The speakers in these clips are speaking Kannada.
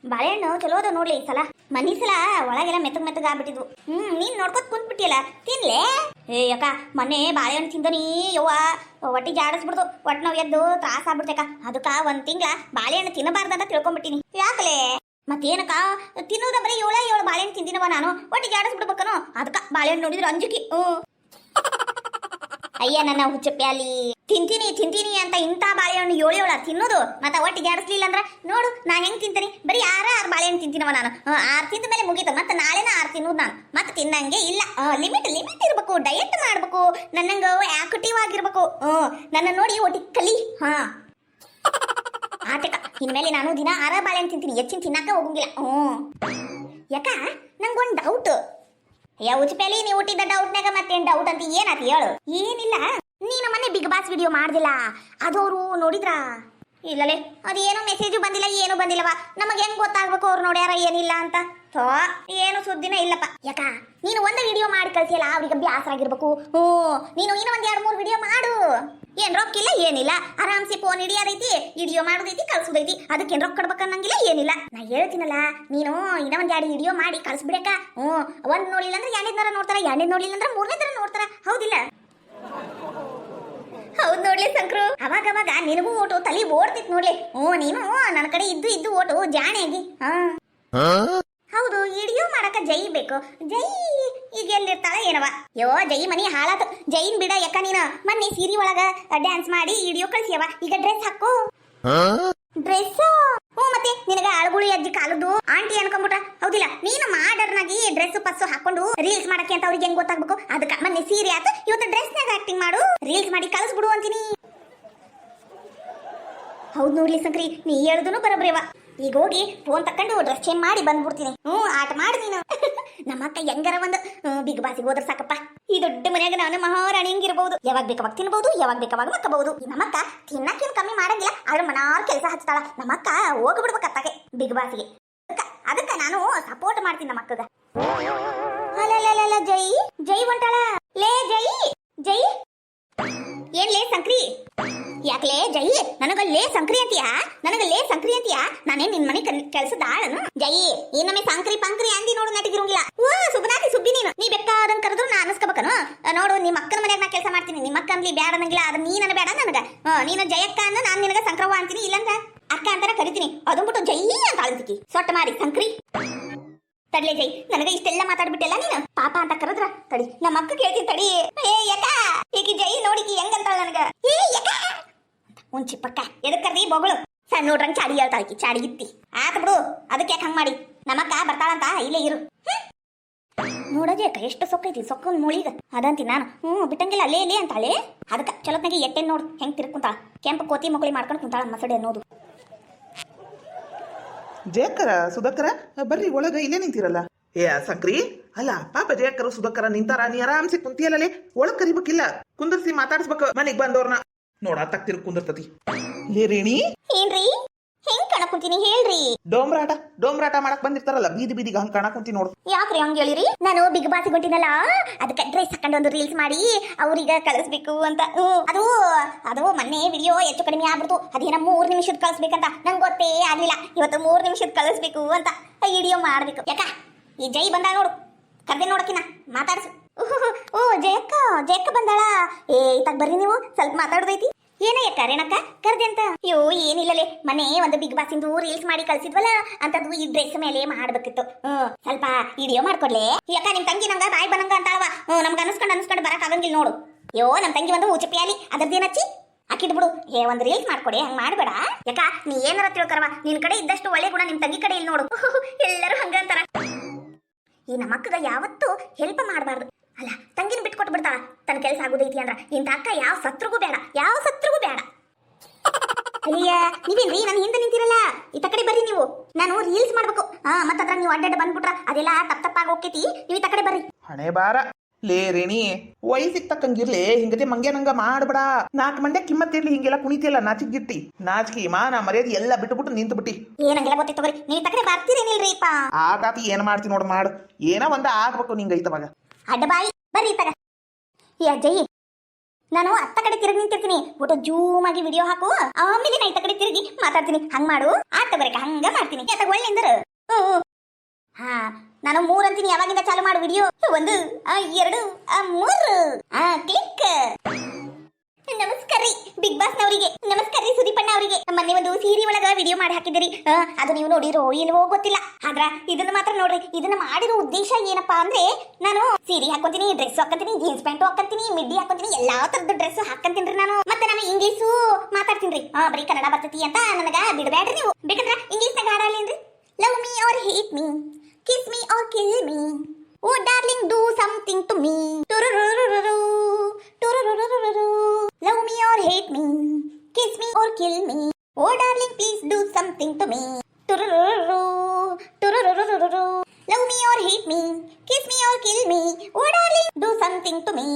ಬಾಳೆಹಣ್ಣು ಚಲೋ ಅದ ನೋಡ್ಲಿ ಈ ಸಲ ಮನಿ ಸಲ ಒಳಗೆಲ್ಲ ಮೆತ್ತಗ್ ಆಗ್ಬಿಟ್ಟಿದ್ವು. ನೀನ್ ನೋಡ್ಕೊತ್ ಕುಂತ್ಬಿಟ್ಟಿಯಲ್ಲ ತಿನ್ಲೆ. ಏ ಅಕ್ಕ ಮೊನ್ನೆ ಬಾಳೆಹಣ್ಣು ತಿಂದನಿ ಯವ್ವ ಹೊಟ್ಟಿ ಜಾಡಿಸ್ಬಿಡ್ದು. ಒಟ್ಟು ನಾವು ಎದ್ದು ತ್ರಾಸ ಆಗ್ಬಿಡ್ತೇಕ. ಅದಕ್ಕ ಒಂದ್ ತಿಂಗಳ ಬಾಳೆಹಣ್ಣು ತಿನ್ನಬಾರ್ದಂತ ತಿಳ್ಕೊಂಡ್ಬಿಟ್ಟಿನಿ. ಯಾಕಲೆ ಮತ್ತೇನಕ್ಕ ತಿನ್ನೋದ ಬರೀ ಏಳು ಬಾಳೆಹಣ್ಣು ತಿಂದಿನವ ನಾನು. ಹೊಟ್ಟಿ ಜಾಡಿಸ್ಬಿಡ್ಬೇಕನು ಅದಕ್ಕ ಬಾಳೆಹಣ್ಣು ನೋಡಿದ್ರೆ ಅಂಜುಕಿ. ಅಯ್ಯ ನನ್ನ ಹುಚ್ಚಪ್ಪ್ಯಾಲಿ ತಿಂತೀನಿ ಅಂತ ಇಂಥ ಬಾಳೆಹಣ್ಣು ಏಳ ತಿನ್ನೋದು ಮತ್ತೆ ಒಟ್ಟಿಗೆ ಜಾಡಿಸ್ಲಿಲ್ಲ ಅಂದ್ರ ನೋಡು ನಾ ಹೆಂಗ್ ತಿಂತೀನಿ. ಬರೀ 6 ಬಾಳೆಹಣ್ಣು ತಿಂತೀನವ ನಾನು. 6 ತಿಂದ ಮೇಲೆ ಮುಗೀತು. ಮತ್ತೆ ನಾಳೆನ 6 ತಿನ್ನೋದು ನಾನು. ಮತ್ತೆ ತಿನ್ನಂಗೆ ಇಲ್ಲ. ಲಿಮಿಟ್ ಇರ್ಬೇಕು. ಡಯಟ್ ಮಾಡ್ಬೇಕು. ನನ್ನಂಗ ಆಕ್ಟಿವ್ ಆಗಿರ್ಬೇಕು. ನನ್ನ ನೋಡಿ ಒಟ್ಟಿ ಕಲಿ. ಆಟಕ ಇನ್ಮೇಲೆ ನಾನು ದಿನ 6 ಬಾಳೆಹಣ್ಣು ತಿಂತೀನಿ. ಹೆಚ್ಚಿನ ತಿನ್ನಕ ಹೋಗಂಗಿಲ್ಲ. ಯಾಕ ನಂಗೊಂದು ಡೌಟ್. ಉಚ್ಚಪೇಲಿ ನೀವು ಹುಟ್ಟಿದ ಡೌಟ್ನಾಗ ಮತ್ತೇನ್ ಡೌಟ್ ಅಂತ ಏನಾತಿ ಹೇಳು. ಏನಿಲ್ಲ, ನೀನು ಮೊನ್ನೆ ಬಿಗ್ ಬಾಸ್ ವಿಡಿಯೋ ಮಾಡ್ದಿಲ್ಲ, ಅದವರು ನೋಡಿದ್ರ? ಇಲ್ಲಲೇ, ಅದೇನು ಮೆಸೇಜು ಬಂದಿಲ್ಲ, ಏನು ಬಂದಿಲ್ಲವಾ. ನಮಗೆ ಹೆಂಗ್ ಗೊತ್ತಾಗ್ಬೇಕು ಅವ್ರು ನೋಡ್ಯಾರ ಏನಿಲ್ಲ ಅಂತ? ಏನು ಸುದ್ದಿನ ಇಲ್ಲಪ್ಪ. ಯಾಕ ನೀನು ಒಂದು ವಿಡಿಯೋ ಮಾಡಿ ಕಳ್ಸಿಯಲ್ಲ, ಅವ್ರಿಗೆ ಬ್ಯಾಸರ ಆಗಿರ್ಬೇಕು. ನೀನು ಇನ್ನೂ ಒಂದ್ 2-3 ವಿಡಿಯೋ ಮಾಡು. ಏನ್ ರೊಕ್ಕಿಲ್ಲ ಏನಿಲ್ಲ, ಆರಾಮ್ಸಿ ಫೋನ್ ಹಿಡಿಯೋದೈತಿ, ವಿಡಿಯೋ ಮಾಡೋದೈತಿ, ಕಳ್ಸೋದೈತಿ. ಅದಕ್ಕೇನ್ ರೊಕ್ಕ ಕೊಡ್ಬೇಕನ್ನಂಗಿಲ್ಲ ಏನಿಲ್ಲ. ನಾ ಹೇಳ್ತೀನಲ್ಲ, ನೀನು ಇನ್ನೂ ಒಂದ್ 2 ವಿಡಿಯೋ ಮಾಡಿ ಕಳ್ಸ್ಬಿಡಕ. ಒಂದ್ ನೋಡ್ಲಿಲ್ಲ ಅಂದ್ರೆ 2ನೇದರ ನೋಡ್ತಾರ, 2ನೇದ್ ನೋಡ್ಲಿಲ್ಲ ಅಂದ್ರೆ 3ನೇದರ ನೋಡ್ತಾರ. ಹೌದಿಲ್ಲ? ಹೌದ್ ನೋಡ್ಲಿ ಸಂಕ್ರು, ಅವಾಗ ನಿನಗೂ ಓಟು ತಲೆ ಓಡ್ತಿತ್ ನೋಡ್ಲಿ. ನೀನು ನನ್ನ ಕಡೆ ಇದ್ದು ಓಟು ಜಾಣೆಯಾಗಿ. ಹೌದು, ವಿಡಿಯೋ ಮಾಡಕ ಜೈ ಬೇಕು. ಜೈ ಈಗ ಎಲ್ಲಿರ್ತಾಳ ಏನವ? ಜೈ ಮನಿ ಹಾಳಾತು. ಜೈನ್ ಬಿಡ. ಯಾಕ ನೀನು ಮೊನ್ನೆ ಸೀರೆ ಒಳಗ ಡ್ಯಾನ್ಸ್ ಮಾಡಿ ವಿಡಿಯೋ ಕಳ್ಸಿಯವ. ಈಗ ಡ್ರೆಸ್ ಹಾಕು. ಡ್ರೆಸ್ ಮತ್ತೆ ನಿನಗ ಅಳಗುಳಿ ಅಜ್ಜಿ ಕಾಲದ್ದು ಆಂಟಿ ಅನ್ಕೊಂಡ್ಬಿಟ್ರ. ಹೌದಿಲ್ಲ? ನೀನು ಮಾಡರ್ನ್ ಆಗಿ ಡ್ರೆಸ್ ಪಸ್ಸು ಹಾಕೊಂಡು ರೀಲ್ಸ್ ಮಾಡಕ್ಕೆ ಅಂತ ಅವ್ರಿಗೆ ಹೆಂಗ್ ಗೊತ್ತಾಗ್ಬೇಕು? ಅದಕ್ಕ ಮೊನ್ನೆ ಸೀರೆ ಆತು, ಇವತ್ತು ಡ್ರೆಸ್ನಾಗ ಆಕ್ಟಿಂಗ್ ಮಾಡು, ರೀಲ್ಸ್ ಮಾಡಿ ಕಳಿಸ್ಬಿಡು ಅಂತೀನಿ. ಹೌದ್ ನೋಡ್ಲಿ ಸಂಕ್ರಿ, ನೀ ಹೇಳುದನು ಬರಬ್ರೇವ. ಈಗ ಹೋಗಿ ಫೋನ್ ತಕೊಂಡು ಡ್ರೆಸ್ ಚೇಂಜ್ ಮಾಡಿ ಬಂದ್ಬಿಡ್ತೀನಿ. ಆಟ ಮಾಡಿ ನೀನು. ನಮ್ಮ ಅಕ್ಕ ಹೆಂಗಾರ ಒಂದು ಬಿಗ್ ಬಾಸಿಗೆ ಹೋದ್ರ ಸಾಕಪ್ಪ. ಈ ದೊಡ್ಡ ಮನ್ಯಾಗ ನಾನು ಮಹಾರಾಣಿ ಹಿಂಗಿರ್ಬಹುದು. ಯಾವಾಗ ಬೇಕಾವಾಗ ತಿನ್ಬಹುದು, ಯಾವಾಗ ಬೇಕಾವಾಗ ಮಕ್ಕಬಹುದು. ನಮ್ಮಕ್ಕ ತಿನ್ನಕ್ಕೇನು ಕಮ್ಮಿ ಮಾಡಂಗಿಲ್ಲ, ಆದ್ರೆ ಮನಾರ್ ಕೆಲಸ ಹಚ್ತಾಳ. ನಮ್ಮಕ್ಕ ಹೋಗ್ಬಿಡ್ಬೇಕತ್ತಾಗೆ ಬಿಗ್ ಬಾಸಿಗೆ. ಅದಕ್ಕ ನಾನು ಸಪೋರ್ಟ್ ಮಾಡ್ತೀನಿ ನಮ್ಮ ಅಕ್ಕಗ. ಅಲ್ಲ ಜೈ ಹೊಂಟಾಳ. ಲೇ ಜೈ ಏನ್ಲೇ ಸಂಕ್ರಿ? ಯಾಕಲೇ ಜೈ ನನಗಲ್ಲೇ ಸಂಕ್ರಿ ಅಂತೀಯಾ? ನಾನೇನ್ ನಿನ್ ಮನೆ ಕೆಲ್ಸದ ಆಳನು? ಜೈ ಇನ್ನೊಮ್ಮೆ ಸಂಕ್ರಿ ಪಂಕ್ರಿ ಅಂದಿ ನೋಡು ನಟಿಗಿರಂಗಿಲ್ಲ. ಸುಬನಾತಿ ಸುಬ್ಬಿ ನೀ ಬೇಕಾದಂಗ್ ಕರೆದ್ರು ನಾ ಅನಸ್ಕೋಬೇಕನು? ನೋಡು, ನಿಮ್ಮ ಅಕ್ಕನ ಮನ್ಯಾಗ ನಾ ಕೆಲಸ ಮಾಡ್ತೀನಿ. ನಿಮ್ಮ ಅಕ್ಕ ಅನ್ಲಿ ಬ್ಯಾಡ ಅನ್ನಂಗಿಲ್ಲ. ಅದ ನೀ ನನ್ ಬೇಡ ನನಗ. ನೀನು ಜಯಕ್ಕ ಅನ್ನ ನಾನ್ ನಿನಗ ಸಂಕ್ರವ್ವ ಅಂತೀನಿ, ಇಲ್ಲಂದ್ರ ಅಕ್ಕ ಅಂತಾನ ಕರಿತೀನಿ. ಅದನ್ಬಿಟ್ಟು ಜೈ ಅಂತ ಅಳ್ತಿಕಿ ಸೊಟ್ಟ ಮಾರಿ ಸಂಕ್ರಿ. ತಡ್ಲೆ ಜೈ, ನನಗ ಇಷ್ಟೆಲ್ಲ ಮಾತಾಡ್ಬಿಟ್ಟೆಲ್ಲ ನೀನು ಪಾಪ ಅಂತ ಕರೆದ್ರ ತಡಿ, ನಮ್ಮ ಅಕ್ಕ ಕೇಳ್ತೀನಿ ತಡಿ. ಯಾಕ ಈಗ ಜೈ ನೋಡಿಕಿ ಹೆಂಗಂತಾಳ ನನಗ. ಯಾಕ ಚಿಪ್ಪಕ್ಕ ಎದಕ್ ಕರ್ದಿ ಬೊಗಳು ಸಣ್ಣ ನೋಡ್ರಂಗ್ ಚಾಡಿ ಹೇಳ್ತಾಳಕಿ, ಚಾಡಿಗಿತ್ತಿ. ಆತ ಬಿಡು, ಅದಕ್ಕೆ ಯಾಕೆ ಹಂಗ್ ಮಾಡಿ? ನಮ್ಮಕ್ಕ ಬರ್ತಾಳಂತ ಇಲ್ಲೇ ಇರು. ನೋಡೋದೇ ಅಕ್ಕ ಎಷ್ಟು ಸೊಕ್ಕೈತಿ, ಸೊಕ್ಕ ಮೂಳಿಗ ಅದಂತಿ ನಾನು. ಬಿಟ್ಟಂಗಿಲ್ಲ ಅಲ್ಲೇ ಇಲ್ಲೇ ಅಂತಾಳೆ. ಅದಕ್ಕ ಚಲೋತ್ನಾಗೆ ಎಟ್ಟೆನ್ ನೋಡು ಹೆಂಗ್ ತಿರ್ಕುಂತಾಳ. ಕೆಂಪು ಕೋತಿ ಮಕ್ಕಳಿ ಮಾಡ್ಕೊಂಡು ಕುಂತಾಳ ಮಸಡಿ ಅನ್ನೋದು. ಜಯಕ್ಕರ ಸುಧಾಕರ ಬರ್ರಿ ಒಳಗ ಇಲ್ಲೇ ನಿಂತಿರಲ್ಲ. ಸಂಕ್ರಿ ಅಲ್ಲ ಪಾಪ ಜಯಕ್ಕರ ಸುಧಾಕರ ನಿಂತಾರ, ನೀ ಆರಾಮ್ಸಿ ಕುಂತಿಯಲ್ಲೇ. ಒಳಗ್ ಕರಿಬೇಕಿಲ್ಲ, ಕುಂದರ್ಸಿ ಮಾತಾಡ್ಸ್ಬೇಕು. ಮನೆಗ್ ಬಂದವ್ರನ್ನ ನೋಡ ತಕ್ತಿರ್ ಕುಂದಿರ್ತತಿ. ಲೇ ರೇಣಿ, ಏನ್ರಿ ಹೆಂಗ್ ಕಣ ಕುಂತೀನಿ ಹೇಳ್ರಿ? ಡೋಮ್ರಾಟ ಮಾಡಕ್ ಬಂದಿರ್ತಾರಲ್ಲ ಬೀದಿಗ ಹಂಗ್ ಕಣ ಕುಂತಿ ನೋಡು. ಯಾಕ್ರಿ ಹಂಗ ಹೇಳಿರಿ? ನಾನು ಬಿಗ್ ಬಾಸ್ ಹೊಂಟಿನಲ್ಲ, ಅದಕ್ಕೆ ಡ್ರೆಸ್ ಹಾಕೊಂಡು ಒಂದು ರೀಲ್ಸ್ ಮಾಡಿ ಅವ್ರಿಗೆ ಕಳಿಸ್ಬೇಕು ಅಂತ. ಅದು ಮೊನ್ನೆ ವಿಡಿಯೋ ಹೆಚ್ಚು ಕಡಿಮೆ ಆಗ್ಬಿಡ್ತು. ಅದೇನ 3 ನಿಮಿಷದ ಕಳಿಸ್ಬೇಕಂತ ನಂಗೆ ಗೊತ್ತೇ ಆಗ್ಲಿಲ್ಲ. ಇವತ್ತು 3 ನಿಮಿಷದ ಕಳಿಸ್ಬೇಕು ಅಂತ ವಿಡಿಯೋ ಮಾಡ್ಬೇಕು. ಯಾಕ ಈ ಜೈ ಬಂದಾಳ ನೋಡು, ಕರ್ದೆ ನೋಡಕಿನ ಮಾತಾಡ್ಸು. ಜಯಕ್ಕ ಬಂದಾಳ. ಇತ್ತಾಗ ಬರ್ರಿ ನೀವು, ಸ್ವಲ್ಪ ಮಾತಾಡೋದೈತಿ. ಏನಯ್ಯಕ್ಕ ರೇಣಕ್ಕ ಕರ್ದೆ ಅಂತ? ಏನಿಲ್ಲಲೇ, ಮನೆ ಒಂದು ಬಿಗ್ ಬಾಸ್ ಇಂದು ರೀಲ್ಸ್ ಮಾಡಿ ಕಳ್ಸಿದ್ವಲ್ಲ ಅಂತದ್ದು ಈ ಡ್ರೆಸ್ ಮೇಲೆ ಮಾಡ್ಬೇಕಿತ್ತು. ಸ್ವಲ್ಪ ವಿಡಿಯೋ ಮಾಡ್ಕೊಡ್ಲೆ. ಯಾಕ ನಿಮ್ ತಂಗಿ ನಂಗ ಬಾಯ್ ಬನಂಗ ಅಂತಾಳವ. ನಮ್ಗೆ ಅನ್ಸ್ಕೊಂಡು ಬರಕ್ ಆಗಂಗಿಲ್ಲ ನೋಡು. ನಮ್ ತಂಗಿ ಒಂದು ಉಚ್ಚಪಿಯಾಲಿ, ಅದರದ್ದೇನಚ್ಚಿ ಹಾಕಿದ್ ಬಿಡು. ಒಂದು ರೀಲ್ಸ್ ಮಾಡ್ಕೊಡೆ, ಹಂಗ್ ಮಾಡ್ಬೇಡ. ಯಾಕ ನೀ ಏನಾರ ತಿಳ್ಕರವ, ನಿನ್ ಕಡೆ ಇದ್ದಷ್ಟು ಒಳ್ಳೆ ಗುಣ ನಿಮ್ ತಂಗಿ ಕಡೆ ಇಲ್ಲಿ ನೋಡು. ಎಲ್ಲರೂ ಹಂಗಂತಾರ. ಈ ನಮ್ಮಕ್ಕಗ ಯಾವತ್ತೂ ಹೆಲ್ಪ್ ಮಾಡಬಾರ್ದು. ಅಲ್ಲ, ತಂಗಿನ ಬಿಟ್ಕೊಟ್ಟು ಬಿಡ್ತಾಳ ತನ್ನ ಕೆಲಸ ಆಗುದೈತಿ ಅಂದ್ರ. ಇಂಥ ಅಕ್ಕ ಯಾವ ಸತ್ರಿಗೂ ಬೇಡ. ಅಯ್ಯ ನೀವೇನ್ರಿ ನನ್ನ ಹಿಂದೆ ನಿಂತಿರಲ್ಲ, ಇತ್ತ ಕಡೆ ಬರ್ರಿ ನೀವು. ನಾನು ರೀಲ್ಸ್ ಮಾಡ್ಬೇಕು. ಮತ್ತದ್ರ ನೀವು ಅಡ್ಡಡ್ಡ ಬಂದ್ಬಿಟ್ರ ಅದೆಲ್ಲ ತಪ್ಪಾಗಿ ಹೋಗ್ತೈತಿ. ನೀವು ಇತ್ತ ಕಡೆ ಬರ್ರಿ. ಹಣೆ ಬಾರ ಲೇ ರೇಣಿ, ವಯಸ್ಸಿಗೆ ತಕ್ಕಂಗಿರ್ಲಿ ಹಿಂಗದೆ ಮಂಗ್ಯಾನಂಗ ಮಾಡ್ಬೇಡ. 4 ಮಂಡ್ಯ ಕಿಮ್ಮತ್ತಿರ್ಲಿ, ಹಿಂಗೆಲ್ಲ ಕುಣಿತಿಯಲ್ಲ ನಾಚಿಗಿಟ್ಟಿ. ನಾಚಿಕಿ ಮಾನ ಮರ್ಯಾದೆ ಎಲ್ಲ ಬಿಟ್ಟು ನಿಂತು ಬಿಟ್ಟಿ. ಏನಂಗೆಲ್ಲ ಗೊತ್ತಿತ್ತು ಬರ್ರಿ. ನೀವು ಇತ್ತ ಕಡೆ ಬರ್ತೀರೇನಿಲ್ರಿಪ್ಪ? ಆಗಾತಿ ಏನ್ ಮಾಡ್ತಿ ನೋಡ್ ಮಾಡು. ಏನೋ ಒಂದ ಆಗ್ಬೇಕು ನಿಂಗ ಐತವಾಗ. ಅಡ್ಡ ಬಾಯಿ ಬರ್ರಿ ಇತ್ತಾಗ. ಅಜ್ಜಯ್ಯ ನಾನು ಅತ್ತ ಕಡೆ ತಿರುಗಿ ನಿಂತಿರ್ತೀನಿ ಒಟ್ಟು ಜೂಮ್ ಆಗಿ ವಿಡಿಯೋ ಹಾಕು ಆಮೇಲೆ ನಾ ಇತ್ತ ಕಡೆ ತಿರುಗಿ ಮಾತಾಡ್ತೀನಿ ಹಂಗ್ ಮಾಡು ಆತ ಬರಕ ಹಂಗ ಮಾಡ್ತೀನಿ ಯಾಕ ಒಳ್ಳೆಂದರು ಹಾ ನಾನು 3 ಅಂತೀನಿ ಯಾವಾಗಿಂದ ಚಾಲು ಮಾಡು ವಿಡಿಯೋ 1 2 3 ಕ್ಲಿಕ್ ನಮಸ್ಕಾರ ರೀ ಬಿಗ್ ಬಾಸ್ ನವರಿಗೆ ನಮಸ್ಕಾರ ರೀ ಸುದೀಪಣ್ಣ ಅವರಿಗೆ ಮೊನ್ನೆ ಒಂದು ಸೀರೆ ಒಳಗ ವಿಡಿಯೋ ಮಾಡಿ ಹಾಕಿದಿರಿ ಅದು ನೀವು ನೋಡಿರೋ ಇಲ್ವೋ ಗೊತ್ತಿಲ್ಲ ಆದ್ರ ಇದನ್ನ ಮಾತ್ರ ನೋಡ್ರಿ ಇದನ್ನ ಮಾಡಿರೋ ಉದ್ದೇಶ ಏನಪ್ಪಾ ಅಂದ್ರೆ ನಾನು ಸೀರೆ ಹಾಕೊಂತೀನಿ ಡ್ರೆಸ್ ಹಾಕೊಂತೀನಿ ಜೀನ್ಸ್ ಪ್ಯಾಂಟ್ ಹಾಕೊಂತೀನಿ ಮಿಡ್ಡಿ ಹಾಕೊಂತೀನಿ ಎಲ್ಲಾ ತರದ ಡ್ರೆಸ್ ಹಾಕೊಂತೀನಿ ನಾನು ಮತ್ತೆ ನಾನು ಇಂಗ್ಲಿಷು ಮಾತಾಡ್ತೀನಿ ಬರೀ ಕನ್ನಡ ಬರ್ತೈತಿ ಅಂತ ನನಗ ಬಿಡಬೇಡ್ರಿ ನೀವು ಬೇಕಂದ್ರ ಇಂಗ್ಲಿಷ್ನಾಗ ಹಾಡಾಲೇನ್ರಿ love me or hate me kiss me or kill me oh darling do something to me Love me or hate me, kiss me or kill me. Oh darling, please do something to me. Love me or hate me, kiss me or kill me. Oh darling, do something to me.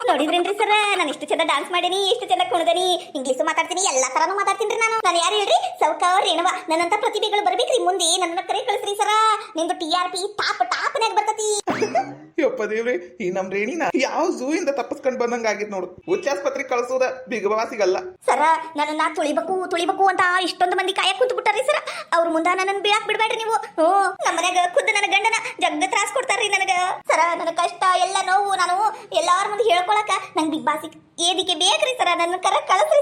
ನೋಡಿದ್ರೇನ್ರಿ ಸರ್ ನಾನು ಇಷ್ಟು ಚಂದ ಡಾನ್ಸ್ ಮಾಡೀನಿ ಇಷ್ಟು ಚಂದ ಕುಣಿದನಿ ಇಂಗ್ಲೀಷ್ ಮಾತಾಡ್ತೀನಿ ಎಲ್ಲಾ ತರಾನು ಮಾತಾಡ್ತೀನಿ ನಾನು ಯಾರು ಹೇಳ್ರಿ ಸೌಕಾರ್ ರೇಣವ ನನ್ನಂತ ಪ್ರತಿಭೆಗಳು ಬರ್ಬೇಕ್ರಿ ಮುಂದೆ ನನ್ನ ಕರೆ ಕಳಿಸ್ರಿ ಸರ ನಿಂದು TRP ಟಾಪ್ನ್ಯಾಗ ಬರ್ತತಿ ಯಪ್ಪ ದೇವ್ರಿ ಈ ನಮ್ ರೇಣಿನ ಯಾವ ಝೂ ಇಂದ ತಪ್ಪಿಸ್ಕೊಂಡ್ ಬಂದಂಗ ಆಗಿತ್ ನೋಡು ಉಚ್ಚಾಸ್ಪತ್ರೆ ಕಳ್ಸೋದ ಬಿಗ್ ಬಾಸಿಗಲ್ಲ ಸರ ನನ್ನ ತುಳಿಬೇಕು ಅಂತ ಇಷ್ಟೊಂದು ಮಂದಿ ಕಾಯಕ್ ಕುಂತು ಬಿಟ್ಟಾರಿ ಸರ ಅವ್ರ ಮುಂದ ನನ್ನ ಬೀಳಾಕ್ ಬಿಡ್ಬೇಡ್ರಿ ನೀವು ನಮ್ಮ ಮನ್ಯಾಗ ಖುದ್ದು ನನ್ನ ಗಂಡನ ಜಗ್ಗ ತ್ರಾಸ್ ಕೊಡ್ತಾರ್ರಿ ನನಗ ಸರ ನನ್ನ ಕಷ್ಟ ಎಲ್ಲ ನೋವು ನಾನು ಎಲ್ಲಾರ ಮುಂದೆ ಹೇಳ್ಕೊಳಕ ನಂಗೆ ಬಿಗ್ ಬಾಸಿಗೆ ಏದಿಕೆ ಬೇಕ್ರಿ ಸರ ನನ್ನ ಕಳಿಸ್ರಿ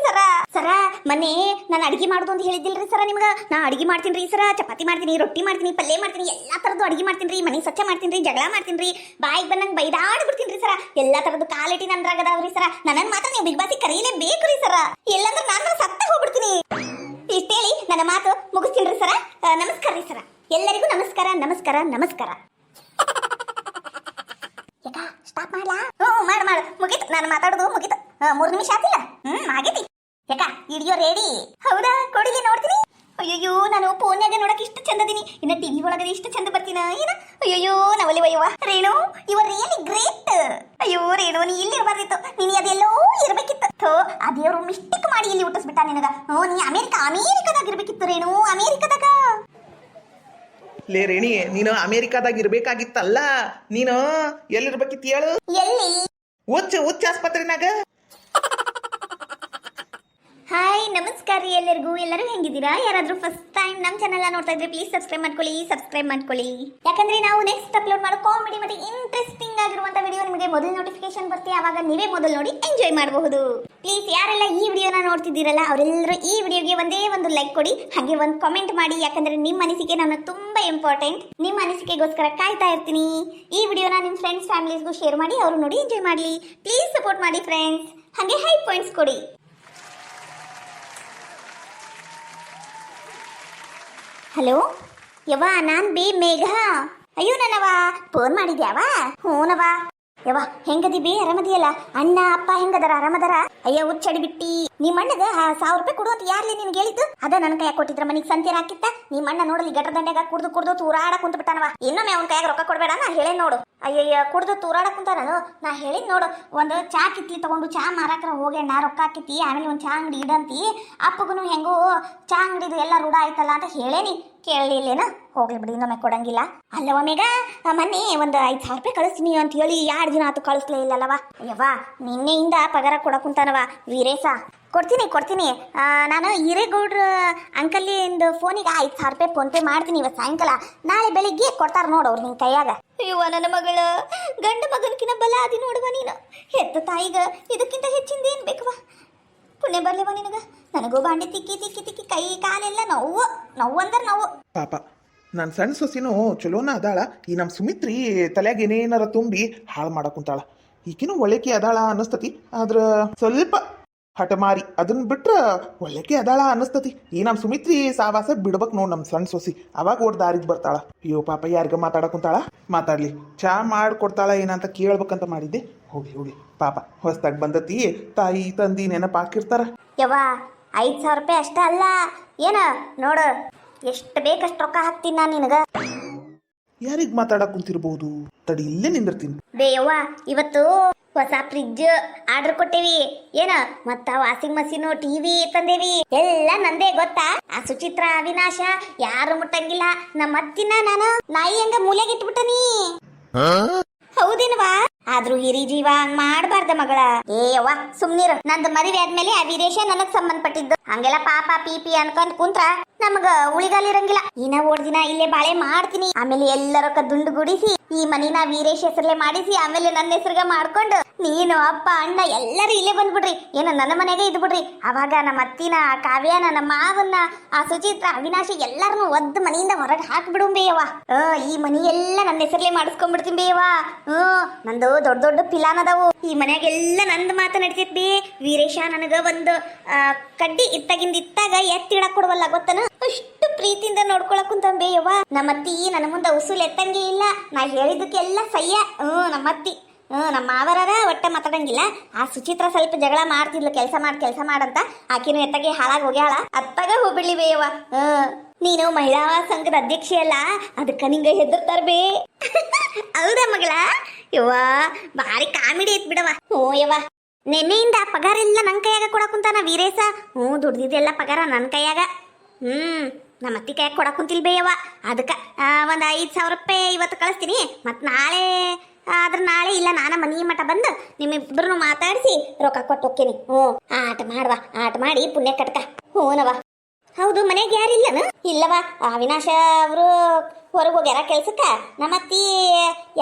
ಸರ ಮೊನ್ನೆ ನಾನು ಅಡಿಗೆ ಮಾಡೋದು ಅಂತ ಹೇಳಿದ್ದಿಲ್ರಿ ಸರ ನಿಮ್ಗ ನಾ ಅಡಿಗೆ ಮಾಡ್ತೀನಿ ಸರ ಚಪಾತಿ ಮಾಡ್ತೀನಿ ರೊಟ್ಟಿ ಮಾಡ್ತೀನಿ ಪಲ್ಯ ಮಾಡ್ತೀನಿ ಎಲ್ಲಾ ತರದ್ದು ಅಡಿಗೆ ಮಾಡ್ತೀನಿ ಮನೆ ಸ್ವಚ್ಛ ಮಾಡ್ತೀನಿ ಜಗಳ ಮಾಡ್ತೀನಿ ಬಾಯಿಗೆ ಬಂದಂಗೆ ಬೈದಾಡ್ ಬಿಡ್ತೀನಿ ಸರ ಎಲ್ಲಾ ತರದ್ದು ಕಾಲಿಟಿ ನನ್ರಾಗದಾವ್ರಿ ಸರ ನನ್ನ ಮಾತ್ರ ನೀವು ಬಿಗ್ ಬಾಸಿಗೆ ಕರೀಲೇಬೇಕು ರೀ ಸರ ಇಲ್ಲಾಂದ್ರೆ ನಾನು ಸತ್ತ ಹೋಗ್ಬಿಡ್ತೀನಿ ಇಷ್ಟೇಳಿ ನನ್ನ ಮಾತು ಮುಗಿಸ್ತೀನಿ ಸರ ನಮಸ್ಕಾರ ರೀ ಸರ ಎಲ್ಲರಿಗೂ ನಮಸ್ಕಾರ ಸ್ಟಾಪ್ ಮಾಡ್ಲಾ ಮಾಡು ಮುಗೀತು ನಾನು ಮಾತಾಡೋದು ಮುಗೀತು 3 ನಿಮಿಷ ಆತಿಲ್ಲ ಆಗೈತಿ ಯಾಕ ವಿಡಿಯೋ ರೆಡಿ ಹೌದಾ ಕೊಡಿಲಿ ನೋಡ್ತೀನಿ ಅಯ್ಯೋ ನಾನು ಫೋನ್ಯಾಗ ನೋಡಕ್ ಇಷ್ಟು ಚಂದದೀನಿ ಇನ್ನ ಟಿವಿ ಒಳಗಡೆ ಇಷ್ಟು ಚಂದ ಬರ್ತೀನ ಏನ ಅಯ್ಯೋ ನವಲಿ ವಯ್ಯವ ರೇಣು ಯು ಆರ್ ರಿಯಲಿ ಗ್ರೇಟ್ ಅಯ್ಯೋ ರೇಣು ನೀ ಇಲ್ಲಿ ಇರಬಾರ್ದಿತ್ತು ನೀನು ಅದೆಲ್ಲೋ ಇರ್ಬೇಕಿತ್ತು ಆ ದೇವ್ರು ಮಿಸ್ಟೇಕ್ ಮಾಡಿ ಇಲ್ಲಿ ಹುಟ್ಟಿಸ್ಬಿಟ್ಟ ನಿನಗ ನೀ ಅಮೇರಿಕಾದಾಗ ಇರ್ಬೇಕಿತ್ತು ರೇಣು ಅಮೇರಿಕಾದಾಗ ಲೇ ರೇಣಿ ನೀನು ಅಮೇರಿಕಾದಾಗ ಇರ್ಬೇಕಾಗಿತ್ತಲ್ಲ ನೀನು ಎಲ್ಲಿರ್ಬೇಕಿತ್ತು ಹೇಳು ಎಲ್ಲಿ ಉಚ್ಚ ಆಸ್ಪತ್ರೆನಾಗ ಹಾಯ್ ನಮಸ್ಕಾರ ರೀ ಎಲ್ಲರೂ ಹೆಂಗಿದ್ದೀರಾ ಯಾರಾದ್ರೂ ಫಸ್ಟ್ ಟೈಮ್ ನಮ್ಮ ಚಾನಲ್ ನೋಡ್ತಾ ಇದ್ರೆ ಪ್ಲೀಸ್ ಸಬ್ಸ್ಕ್ರೈಬ್ ಮಾಡ್ಕೊಳ್ಳಿ ಯಾಕಂದ್ರೆ ನಾವು ನೆಕ್ಸ್ಟ್ ಅಪ್ಲೋಡ್ ಮಾಡೋ ಕಾಮಿಡಿ ಮತ್ತೆ ಇಂಟ್ರೆಸ್ಟಿಂಗ್ ಆಗಿರುವಂತ ವಿಡಿಯೋ ನಿಮಗೆ ಮೊದಲು ನೋಟಿಫಿಕೇಶನ್ ಬರುತ್ತೆ ಆವಾಗ ನೀವೇ ಮೊದಲು ನೋಡಿ ಎಂಜಾಯ್ ಮಾಡಬಹುದು ಪ್ಲೀಸ್ ಯಾರೆಲ್ಲ ಈ ವಿಡಿಯೋನ ನೋಡ್ತಿದ್ದೀರಲ್ಲ ಅವರೆಲ್ಲರೂ ಈ ವಿಡಿಯೋಗೆ ಒಂದೇ ಒಂದು ಲೈಕ್ ಕೊಡಿ ಹಾಗೆ ಒಂದು ಕಾಮೆಂಟ್ ಮಾಡಿ ಯಾಕಂದ್ರೆ ನಿಮ್ಮ ಅನಿಸಿಕೆ ನನಗೆ ತುಂಬಾ ಇಂಪಾರ್ಟೆಂಟ್ ನಿಮ್ಮ ಅನಿಸಿಕೆಗೋಸ್ಕರ ಕಾಯ್ತಾ ಇರ್ತೀನಿ ಈ ವಿಡಿಯೋನ ನಿಮ್ಮ ಫ್ರೆಂಡ್ಸ್ ಫ್ಯಾಮಿಲೀಸ್ಗೂ ಶೇರ್ ಮಾಡಿ ಅವರು ನೋಡಿ ಎಂಜಾಯ್ ಮಾಡಲಿ ಪ್ಲೀಸ್ ಸಪೋರ್ಟ್ ಮಾಡಿ ಫ್ರೆಂಡ್ಸ್ ಹಾಗೆ ಹೈ ಪಾಯಿಂಟ್ಸ್ ಕೊಡಿ ಹಲೋ ಯವ್ವ ನಾನ್ ಮೇಘ ಅಯ್ಯೋ ನನ್ನವ ಫೋನ್ ಮಾಡಿದ್ಯಾವ ಹೂನವ ಯವ್ವ ಹೆಂಗದಿ ಆರಾಮದಿಯಲ್ಲ ಅಣ್ಣ ಅಪ್ಪ ಹೆಂಗದಾರ ಆರಾಮದಾರ ಅಯ್ಯ ಹುಚ್ಚಡಿ ಬಿಟ್ಟಿ ನಿಮ್ಮ ಅಣ್ಣಗ 1000 ರೂಪಾಯಿ ಕೊಡು ಅಂತ ಯಾರ್ಲಿ ನಿನ್ಗೆ ಹೇಳಿದ್ದು ಅದ ನನ್ನ ಕೈಯಾಗ ಕೊಟ್ಟಿದ್ರ ಮನಿಗೆ ಸಂತೆರ ಹಾಕಿತ್ತ ನಿಮ್ಮ ಅಣ್ಣ ನೋಡಲಿ ಗಟ್ರ ದಂಡ್ಯಾಗ ಕುಡ್ದು ತೂರಾಡ ಕುಂತ ಬಿಟ್ಟಾನವ ಇನ್ನೊಮ್ಮೆ ಅವ್ನ ಕೈಯಾಗ ರೊಕ್ಕ ಕೊಡ್ಬೇಡ ನಾ ಹೇಳೇನ್ ನೋಡು ಅಯ್ಯಯ್ಯ ಕುಡ್ದು ತೂರಾಡ ಕುಂತಾನ ನಾ ಹೇಳಿದ್ ನೋಡು ಒಂದು ಚಾ ಕಿತ್ಲಿ ತಗೊಂಡು ಚಾ ಮಾರಾಕ್ರ ಹೋಗ್ಯಣ್ಣ ರೊಕ್ಕ ಹಾಕಿತಿ ಆಮೇಲೆ ಒಂದು ಚಾ ಅಂಗಡಿ ಇಡಂತಿ ಅಪ್ಪಗನು ಹೆಂಗೋ ಚಾ ಅಂಗಡಿದು ಎಲ್ಲ ರೂಢ ಆಯ್ತಲ್ಲ ಅಂತ ಹೇಳೇನಿ ಕೇಳಲಿಲ್ಲೇನ ಹೋಗ್ಲಿ ಬಿಡಿ ಇನ್ನೊಮ್ಮೆ ಕೊಡಂಗಿಲ್ಲ ಅಲ್ಲವ ಮೇಗ ಮೊನ್ನೆ ಒಂದು 5,000 ರೂಪಾಯಿ ಕಳಿಸ್ತೀನಿ ಅಂತ ಹೇಳಿ 2 ದಿನ ಆತು ಕಳಿಸ್ಲೇ ಇಲ್ಲಲ್ಲವ ಅಯ್ಯವ್ವ ನಿನ್ನೆಯಿಂದ ಪಗಾರ ಕೊಡಕುಂತಾನವ ವೀರೇಶ ಕೊಡ್ತೀನಿ ನಾನು ಹಿರೇಗೌಡ್ರ ಅಂಕಲ್ಲಿಂದು ಫೋನಿಗೆ 5,000 ರೂಪಾಯಿ ಫೋನ್ ಪೇ ಮಾಡ್ತೀನಿ ಇವತ್ತು ಸಾಯಂಕಾಲ ನಾಳೆ ಬೆಳಿಗ್ಗೆ ಕೊಡ್ತಾರ ನೋಡು ಅವ್ರು ನಿನ್ ಕೈಯಾಗ ಅಯ್ಯವ್ವ ನನ್ನ ಮಗಳ ಗಂಡ ಮಗನಕಿನ ಬಲ ಅದಿ ನೋಡುವ ನೀನು ಹೆತ್ತ ತಾಯಿಗ ಇದಕ್ಕಿಂತ ಹೆಚ್ಚಿಂದ ಏನ್ ಬೇಕವ ಪುಣ್ಯ ಬರ್ಲಿವ ನಿನಗ ನನಗೂ ಬಾಂಡೆ ತಿಕ್ಕಿ ಕೈ ಕಾಲೆಲ್ಲ ನೋವು ಅಂದ್ರೆ ನೋವು ಪಾಪ ನನ್ನ ಸಣ್ಣ ಸೊಸಿನೂ ಚಲೋನ ಅದಾಳ ಈ ನಮ್ಮ ಸುಮಿತ್ರಿ ತಲೆಯಾಗ ಏನೇನಾರ ತುಂಬಿ ಹಾಳು ಮಾಡಕುಂತಾಳ ಈಕಿನೂ ಒಳ್ಳೆಕಿ ಅದಾಳ ಅನ್ನಿಸ್ತತಿ ಆದ್ರ ಸ್ವಲ್ಪ ಹಠಮಾರಿ ಅದನ್ನ ಬಿಟ್ರ ಒಳ್ಳೆಕಿ ಅದಾಳ ಅನ್ನಿಸ್ತತಿ ಈ ನಮ್ಮ ಸುಮಿತ್ರಿ ಸಾವಾಸ ಬಿಡ್ಬೇಕು ನೋಡ್ ನಮ್ಮ ಸಣ್ಣ ಸೊಸಿ ಅವಾಗ ಓಡ್ ದಾರಿಗೆ ಬರ್ತಾಳ ಅಯ್ಯೋ ಪಾಪ ಯಾರಿಗ ಮಾತಾಡಕುಂತಾಳ ಮಾತಾಡ್ಲಿ ಚಾ ಮಾಡ್ಕೊಡ್ತಾಳ ಏನಂತ ಕೇಳ್ಬೇಕಂತ ಮಾಡಿದ್ದೆ ಹೋಗ್ಲಿ ಪಾಪ ಹೊಸ್ದಾಗ್ ಬಂದತಿ ತಾಯಿ ತಂದಿ ನೆನಪಾಕಿರ್ತಾರ ಯವ್ವ 5,000 ರೂಪಾಯಿ ಅಷ್ಟ ಅಲ್ಲ ಏನ ನೋಡು ಎಷ್ಟು ಬೇಕಷ್ಟು ರೊಕ್ಕ ಹಾಕ್ತೀನಿ ನಾನು ನಿನಗ ಯಾರಿಗ್ ಮಾತಾಡಕ್ ಕುಂತಿರ್ಬಹುದು ತಡಿ ಇಲ್ಲೇ ನಿಂದಿರ್ತೀನಿ ಬೇಯವ್ವ ಇವತ್ತು ಹೊಸ ಫ್ರಿಡ್ಜ್ ಆರ್ಡರ್ ಕೊಟ್ಟೇವಿ ಏನ ಮತ್ತ ವಾಷಿಂಗ್ ಮಷೀನು ಟಿವಿ ತಂದೇವಿ ಎಲ್ಲ ನಂದೇ ಗೊತ್ತಾ ಆ ಸುಚಿತ್ರ ಅವಿನಾಶ ಯಾರು ಮುಟ್ಟಂಗಿಲ್ಲ ನಮ್ಮ ಅತ್ತಿನ ನಾನು ನಾಯಿ ಹಂಗ ಮೂಲೆಗೆ ಇಟ್ಬಿಟ್ಟನಿ ಹೌದೇನವಾ ಆದ್ರೂ ಹಿರಿ ಜೀವ ಹಂಗ್ ಮಾಡ್ಬಾರ್ದ ಮಗಳ. ಏ ಯವ್ವ ಸುಮ್ನಿರು, ನಂದು ಮದುವೆ ಆದ್ಮೇಲೆ ಆ ವೀರೇಶ ನನಗ್ ಸಂಬಂಧಪಟ್ಟಿದ್ದು. ಹಂಗೆಲ್ಲ ಪಾಪ ಪೀಪಿ ಅನ್ಕೊಂಡ್ ಕುಂತ್ರ ನಮಗ ಉಳಿಗಾಲ ಇರಂಗಿಲ್ಲ. ಇನ್ನ ಓಡ್ದಿನ ಇಲ್ಲೇ ಬಾಳೆ ಮಾಡ್ತೀನಿ, ಆಮೇಲೆ ಎಲ್ಲರೊಕ್ಕ ದುಂಡು ಗುಡಿಸಿ ಈ ಮನಿನ ವೀರೇಶ್ ಹೆಸರ್ಲೆ ಮಾಡಿಸಿ ಆಮೇಲೆ ನನ್ನ ಹೆಸರ್ಗ ಮಾಡ್ಕೊಂಡು ನೀನು ಅಪ್ಪ ಅಣ್ಣ ಎಲ್ಲರೂ ಇಲ್ಲೇ ಬಂದ್ಬಿಡ್ರಿ. ಏನು ನನ್ನ ಮನೆಗೆ ಇದ್ ಬಿಡ್ರಿ. ಅವಾಗ ನಮ್ಮ ಅತ್ತಿನ, ಕಾವ್ಯನ, ನಮ್ಮ ಮಾವನ್ನ, ಆ ಸುಚಿತ್ರ, ಅವಿನಾಶಿ ಎಲ್ಲಾರನು ಒದ್ದು ಮನೆಯಿಂದ ಹೊರಗೆ ಹಾಕ್ಬಿಡು ಬೇಯವ್ವ. ಈ ಮನಿ ಎಲ್ಲ ನನ್ನ ಹೆಸರ್ಲೆ ಮಾಡಿಸ್ಕೊಂಡ್ಬಿಡ್ತೀನಿ ಬೇಯವ್ವ. ನಂದು ದೊಡ್ಡ ದೊಡ್ಡ ಪಿಲಾನ್ ಅದಾವು. ಈ ಮನ್ಯಾಗೆಲ್ಲ ನಂದು ಮಾತು ನಡಿತೈತಿ ಬೇ. ವೀರೇಶ ನನಗ ಒಂದು ಕಡ್ಡಿ ಇತ್ತಾಗಿಂದ ಇತ್ತಾಗ ಎತ್ತಿಡಕ್ ಕೊಡವಲ್ಲ ಗೊತ್ತನ, ಅಷ್ಟು ಪ್ರೀತಿಯಿಂದ ನೋಡ್ಕೊಳಕ್ ಕುಂತ ಬೇಯವ್ವ. ನಮ್ಮತ್ತಿ ನನ್ನ ಮುಂದೆ ಉಸುಲ್ ಎತ್ತಂಗೆ ಇಲ್ಲ. ನಾ ಹೇಳಿದಕ್ಕೆಲ್ಲ ಸಯ್ಯ. ನಮ್ಮತ್ತಿ ನಮ್ಮ ಮಾವರಾರ ಒಟ್ಟ ಮಾತಾಡಂಗಿಲ್ಲ. ಆ ಸುಚಿತ್ರ ಸ್ವಲ್ಪ ಜಗಳ ಮಾಡ್ತಿದ್ಲು, ಕೆಲಸ ಮಾಡಂತ. ಆಕಿನೂ ಎತ್ತಗೆ ಹಾಳಾಗಿ ಹೋಗ್ಯಾಳ. ಅತ್ತಾಗ ಹೋಗ್ಬಿಡ್ಲಿ ಬೇಯವ್ವ. ನೀನು ಮಹಿಳಾ ಸಂಘದ ಅಧ್ಯಕ್ಷೆ ಅಲ್ಲ, ಅದಕ್ಕ ನಿಂಗ ಹೆದರ್ತಾರ ಬೇ. ಹೌದಾ ಮಗಳ? ಯವ್ವ ಭಾರಿ ಕಾಮಿಡಿ ಐತ್ ಬಿಡವ. ಯವ್ವ ನೆನ್ನೆಯಿಂದ ಪಗಾರ ಎಲ್ಲ ನನ್ ಕೈಯಾಗ ಕೊಡಕ್ ಕುಂತಾನ ವೀರೇಶ. ದುಡ್ದಿದ್ದೆಲ್ಲ ಪಗಾರ ನನ್ ಕೈಯಾಗ. ನಮ್ಮ ಅತ್ತಿ ಕೈಯಾಗ ಕೊಡಕ್ ಕುಂತಿಲ್ ಬೇಯವ್ವ. ಅದಕ್ಕ ಒಂದ್ 5,000 ರೂಪಾಯಿ ಇವತ್ತು ಕಳಿಸ್ತೀನಿ. ಮತ್ ನಾಳೆ ನಾಳೆ ಇಲ್ಲ ನಾನ ಮನಿ ಮಠ ಬಂದು ನಿಮ್ಮಿಬ್ರು ಮಾತಾಡಿಸಿ ರೊಕ್ಕ ಕೊಟ್ಟು ಹೋಗ್ತೀನಿ. ಆಟ ಮಾಡುವ, ಆಟ ಮಾಡಿ ಪುಣ್ಯ ಕಟ್ಕ. ಹೂನವ. ಹೌದು, ಮನೆಗೆ ಯಾರಿಲ್ಲನ? ಇಲ್ಲವ, ಅವಿನಾಶ ಅವರು ಹೊರಗೆ ಹೋಗ್ಯಾರ ಕೆಲ್ಸಕ್ಕ. ನಮ್ಮತ್ತಿ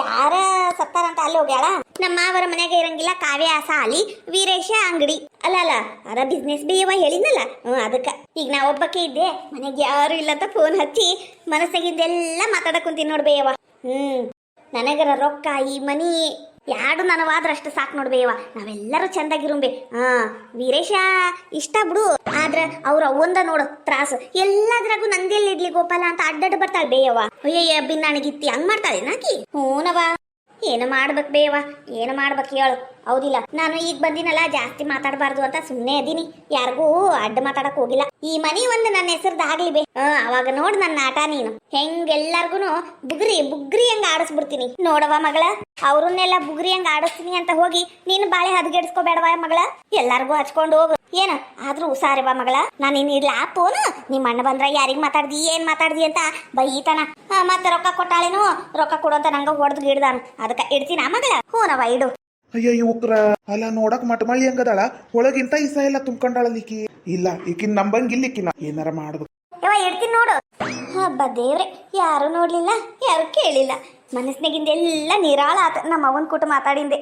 ಯಾರ ಸತ್ತಾರಂತ ಅಲ್ಲಿ ಹೋಗ್ಯಾಳ. ನಮ್ಮ ಅವರ ಮನೆಗೆ ಇರಂಗಿಲ್ಲ. ಕಾವ್ಯ ಸಾಲಿ, ವೀರೇಶ ಅಂಗಡಿ. ಅಲ್ಲ ಅದ ಬಿಸ್ನೆಸ್ ಬೇಯವ ಹೇಳಿದ್ನಲ್ಲ. ಅದಕ್ಕ ಈಗ ನಾ ಒಬ್ಬಕ್ಕೆ ಇದ್ದೆ, ಮನೆಗೆ ಯಾರು ಇಲ್ಲ ಅಂತ ಫೋನ್ ಹಚ್ಚಿ ಮನಸ್ಸಾಗಿದ್ದೆಲ್ಲ ಮಾತಾಡಕ್ ಕುಂತೀನಿ ನೋಡ್ಬೇಯವ. ನನಗರ ರೊಕ್ಕ, ಈ ಮನಿ ಯಾಡು ನನವಾದ್ರ ಅಷ್ಟು ಸಾಕು ನೋಡ್ಬೇಯವ. ನಾವೆಲ್ಲರೂ ಚಂದಾಗಿರುಂಬೆ. ವೀರೇಶ ಇಷ್ಟ ಬಿಡು, ಆದ್ರ ಅವ್ರ ಒಂದ ನೋಡು ತ್ರಾಸು. ಎಲ್ಲದ್ರಾಗೂ ನಂದೆಲ್ಲಿ ಇಡ್ಲಿ ಗೋಪಾಲ ಅಂತ ಅಡ್ಡಡ್ಡ ಬರ್ತಾಳೆ ಬೇಯವ್ವ. ಅಯ್ಯಯ್ಯ ಬಿನ್ನಾಣಿಗಿತ್ತಿ ಹಂಗ್ ಮಾಡ್ತಾಳೆ ನಾಕಿ. ಹೂನವ, ಏನು ಮಾಡ್ಬೇಕು ಬೇಯವ್ವ, ಏನು ಮಾಡ್ಬೇಕು ಹೇಳು. ಹೌದಿಲ್ಲ, ನಾನು ಈಗ ಬಂದಿನಲ್ಲ, ಜಾಸ್ತಿ ಮಾತಾಡಬಾರ್ದು ಅಂತ ಸುಮ್ಮನೆ ಅದೀನಿ. ಯಾರಿಗೂ ಅಡ್ಡ ಮಾತಾಡಕ್ ಹೋಗಿಲ್ಲ. ಈ ಮನಿ ಒಂದು ನನ್ನ ಹೆಸರ್ದಾಗ್ಲಿ ಬೇ. ಅವಾಗ ನೋಡ್ ನನ್ನ ಆಟ ನೀನು ಹೆಂಗೆಲ್ಲಾರ್ಗುನು ಬುಗ್ರಿ ಹಂಗ ಆಡಿಸ್ಬಿಡ್ತೀನಿ ನೋಡವ ಮಗಳ. ಅವ್ರನ್ನೆಲ್ಲ ಬುಗ್ರಿ ಹಂಗ ಆಡಿಸ್ತೀನಿ ಅಂತ ಹೋಗಿ ನೀನು ಬಾಳೆ ಹದಗೆಡ್ಸ್ಕೋಬೇಡವ ಮಗಳ. ಎಲ್ಲಾರ್ಗು ಹಚ್ಕೊಂಡು ಹೋಗು. ಏನ ಆದ್ರೂ ಹುಷಾರವ ಮಗಳ. ನಾನು ಇನ್ ಇಡ್ಲಾ ಫೋನ್? ನಿಮ್ಮ ಅಣ್ಣ ಬಂದ್ರ ಯಾರಿಗ್ ಮಾತಾಡ್ದಿ, ಏನ್ ಮಾತಾಡ್ದಿ ಅಂತ ಬೈತಾನ. ಮತ್ತೆ ರೊಕ್ಕ ಕೊಟ್ಟಾಳೇನು, ರೊಕ್ಕ ಕೊಡೋಂತ ನಂಗ ಹೊಡೆದು ಗಿಡ್ದಾನ. ಅದಕ್ಕ ಇಡ್ತೀನ ಮಗಳ. ಹೂನವ ಇಡು. ಅಯ್ಯ ಉಕ್ರ ಅಲ್ಲ, ನೋಡಕ್ ಮಟಮಳಿ ಹಂಗದಾಳ. ಒಳಗಿಂತ ಇಸ ಎಲ್ಲ ತುಂಬ್ಕೊಂಡಾಳಲ್ಲ ಈಕಿ. ಇಲ್ಲ ಈಕಿನ್ ನಂಬಂಗಿಲ್ಲ. ಈಕಿನ ಏನಾರ ಮಾಡ್ಬೇಕು. ಯವ್ವ ಇಡ್ತೀನಿ ನೋಡು. ಹಬ್ಬ ದೇವ್ರೆ, ಯಾರು ನೋಡ್ಲಿಲ್ಲ, ಯಾರು ಕೇಳಿಲ್ಲ. ಮನಸ್ನಾಗಿಂದ ಎಲ್ಲ ನಿರಾಳ ಆತ. ನಮ್ಮ ಅವನ್ ಕೂಟ ಮಾತಾಡಿಂದೆ.